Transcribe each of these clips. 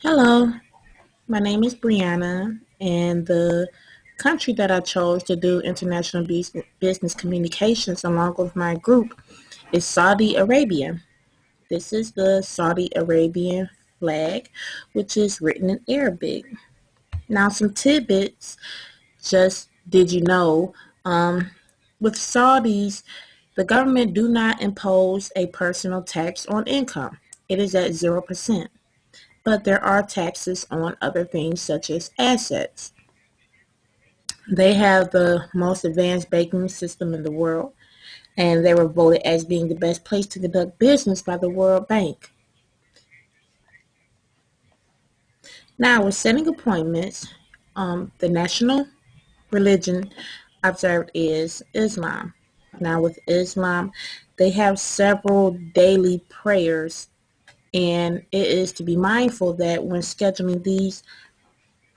Hello, my name is Brianna, and the country that I chose to do international business communications along with my group is Saudi Arabia. This is the Saudi Arabian flag, which is written in Arabic. Now, some tidbits. Just did you know? Um, with Saudis, the government do not impose a personal tax on income. It is at 0%. But there are taxes on other things such as assets. They have the most advanced banking system in the world, and they were voted as being the best place to conduct business by the World Bank. Now, with setting appointments, the national religion observed is Islam. Now, with Islam, they have several daily prayers, and it is to be mindful that when scheduling these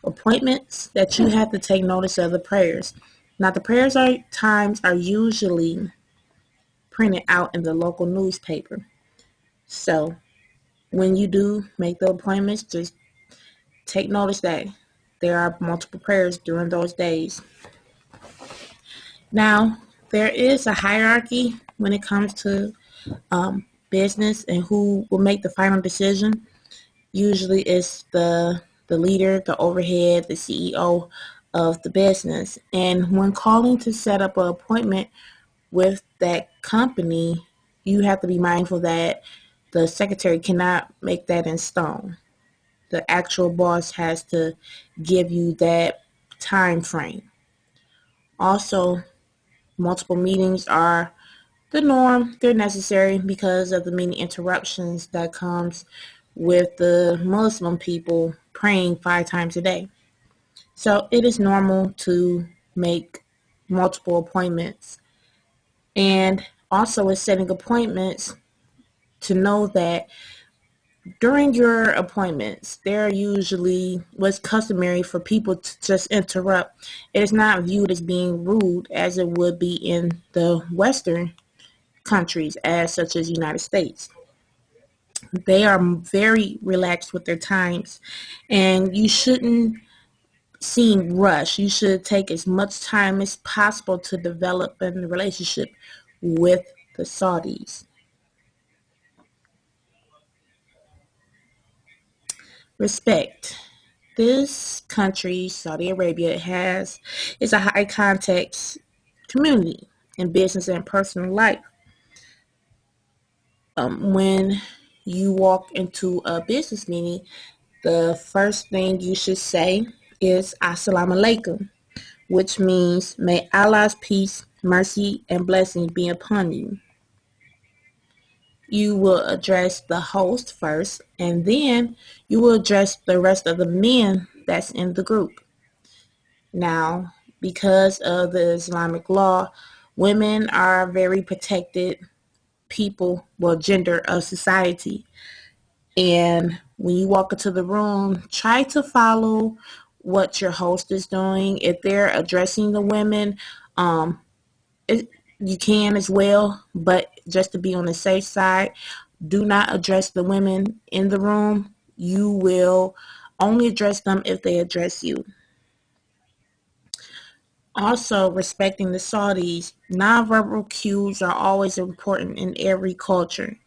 appointments that you have to take notice of the prayers. Now the prayers are times are usually printed out in the local newspaper. So when you do make the appointments, just take notice that there are multiple prayers during those days. Now there is a hierarchy when it comes to business and who will make the final decision. Usually it's the leader, the overhead, the CEO of the business. And when calling to set up an appointment with that company, you have to be mindful that the secretary cannot make that in stone. The actual boss has to give you that time frame. Also, multiple meetings are the norm. They're necessary because of the many interruptions that comes with the Muslim people praying 5 times a day. So it is normal to make multiple appointments. And also with setting appointments, to know that during your appointments, they're usually what's customary for people to just interrupt. It is not viewed as being rude as it would be in the Western countries, as such as United States. They are very relaxed with their times, and you shouldn't seem rushed. You should take as much time as possible to develop a relationship with the Saudis. Respect. This country, Saudi Arabia, has is a high context community in business and personal life. When you walk into a business meeting, the first thing you should say is Assalamu alaikum, which means may Allah's peace, mercy, and blessings be upon you. You will address the host first, and then you will address the rest of the men that's in the group. Now, because of the Islamic law, women are very protected people, well, gender of society. And when you walk into the room, try to follow what your host is doing. If they're addressing the women, um, it, you can as well, but just to be on the safe side, do not address the women in the room. You will only address them if they address you. Also, respecting the Saudis, nonverbal cues are always important in every culture.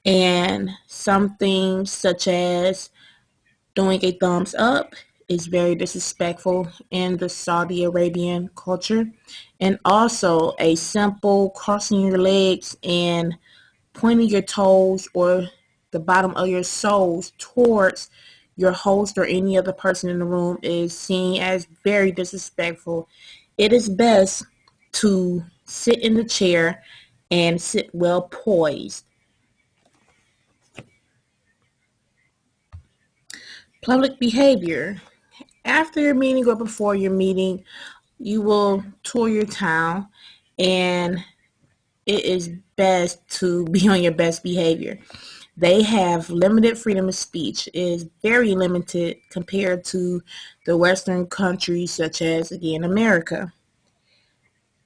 And some things such as doing a thumbs up is very disrespectful in the Saudi Arabian culture. And also a simple crossing your legs and pointing your toes or the bottom of your soles towards your host or any other person in the room is seen as very disrespectful. It is best to sit in the chair and sit well poised. Public behavior. After your meeting or before your meeting, you will tour your town, and it is best to be on your best behavior. They have limited freedom of speech. It is very limited compared to the Western countries such as, again, America.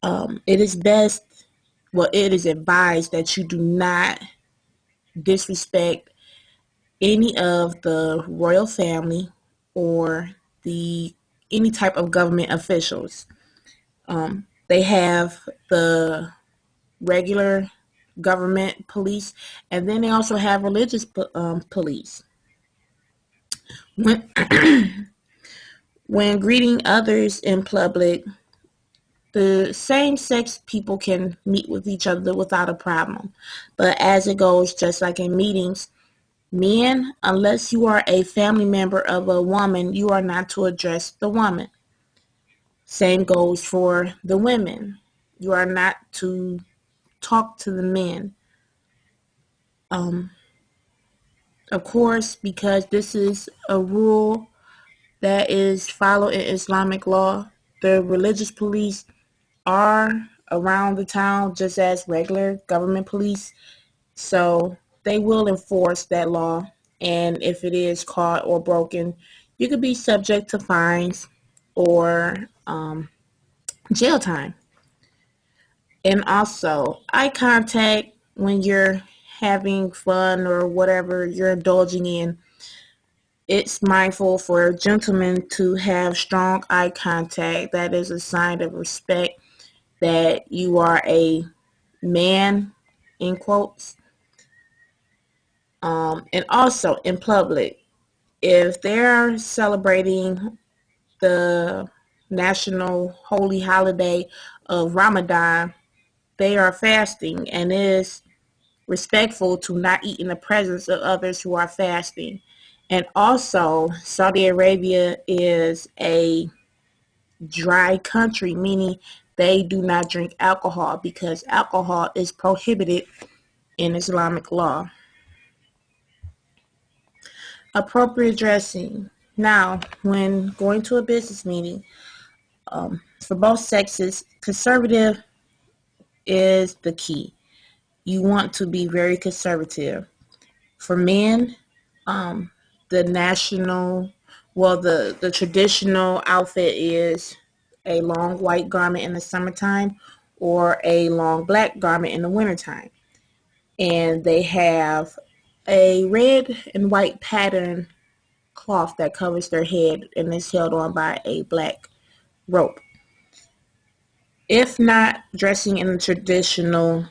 It is best, well, it is advised that you do not disrespect any of the royal family or the any type of government officials. They have the regular government police, and then they also have religious police. When when greeting others in public, the same-sex people can meet with each other without a problem. But as it goes, just like in meetings, men, unless you are a family member of a woman, you are not to address the woman. Same goes for the women. You are not to talk to the men. Um, of course, because this is a rule that is followed in Islamic law, the religious police are around the town just as regular government police. So they will enforce that law. And if it is caught or broken, you could be subject to fines or jail time. And also, eye contact when you're having fun or whatever you're indulging in. It's mindful for gentlemen to have strong eye contact. That is a sign of respect that you are a man, in quotes. And also in public, if they're celebrating the national holy holiday of Ramadan, they are fasting, and it is respectful to not eat in the presence of others who are fasting. And also, Saudi Arabia is a dry country, meaning they do not drink alcohol because alcohol is prohibited in Islamic law. Appropriate dressing. Now, when going to a business meeting, for both sexes, conservative is the key. You want to be very conservative. For men, um, the national, well, the traditional outfit is a long white garment in the summertime or a long black garment in the wintertime. And they have a red and white pattern cloth that covers their head and is held on by a black rope. If not dressing in the traditional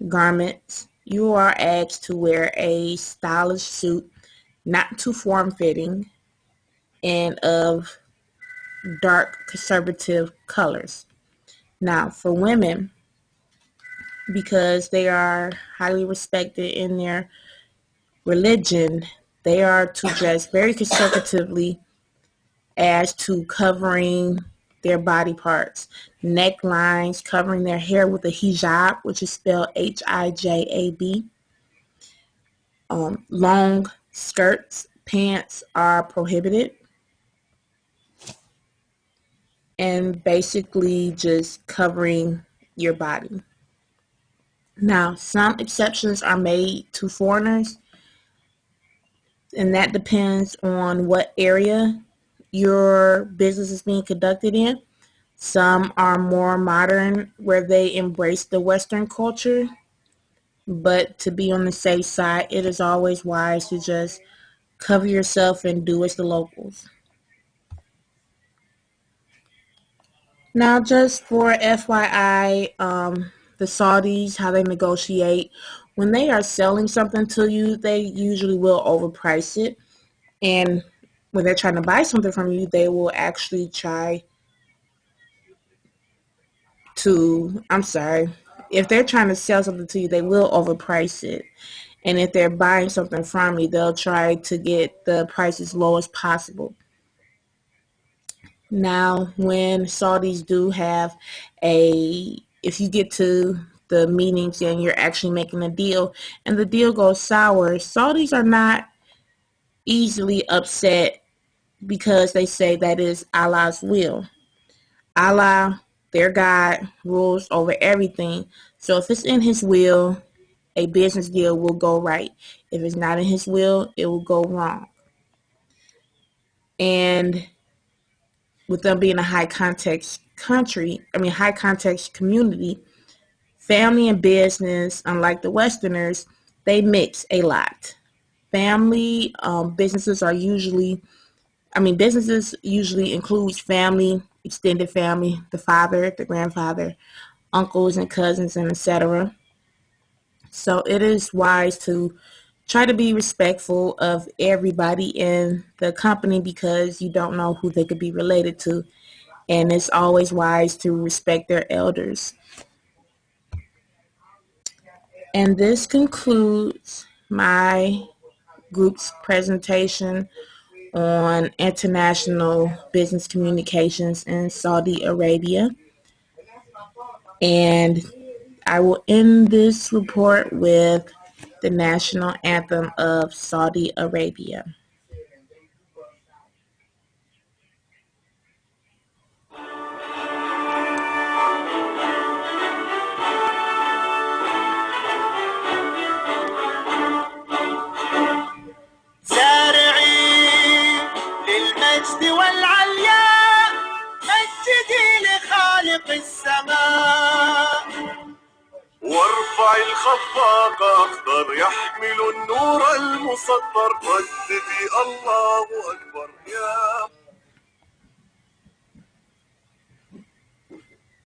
garments, you are asked to wear a stylish suit, not too form-fitting, and of dark conservative colors. Now, for women, because they are highly respected in their religion, they are to dress very conservatively as to covering their body parts, necklines, covering their hair with a hijab, which is spelled Hijab. Long skirts, pants are prohibited, and basically just covering your body. Now, some exceptions are made to foreigners, and that depends on what area your business is being conducted in. Some are more modern, where they embrace the Western culture, but to be on the safe side, it is always wise to just cover yourself and do as the locals. Now, just for FYI, the Saudis, how they negotiate, when they are selling something to you, they usually will overprice it. And when they're trying to buy something from you, they will actually try to, I'm sorry, if they're trying to sell something to you, they will overprice it. And if they're buying something from you, they'll try to get the price as low as possible. Now, when Saudis do have if you get to the meetings and you're actually making a deal and the deal goes sour, Saudis are not easily upset because they say that is Allah's will. Allah, their God, rules over everything. So if it's in his will, a business deal will go right. If it's not in his will, it will go wrong. And with them being a high context community, family and business, unlike the Westerners, they mix a lot. family. Businesses usually includes family, extended family, the father, the grandfather, uncles and cousins, and etc. So it is wise to try to be respectful of everybody in the company because you don't know who they could be related to. And it's always wise to respect their elders. And this concludes my group's presentation on international business communications in Saudi Arabia. And I will end this report with the national anthem of Saudi Arabia. سارعين للمجد والعلياء مجدي لخالق السماء وارفع الخفاق أخضر يحمل النور المسطر رددي الله أكبر يا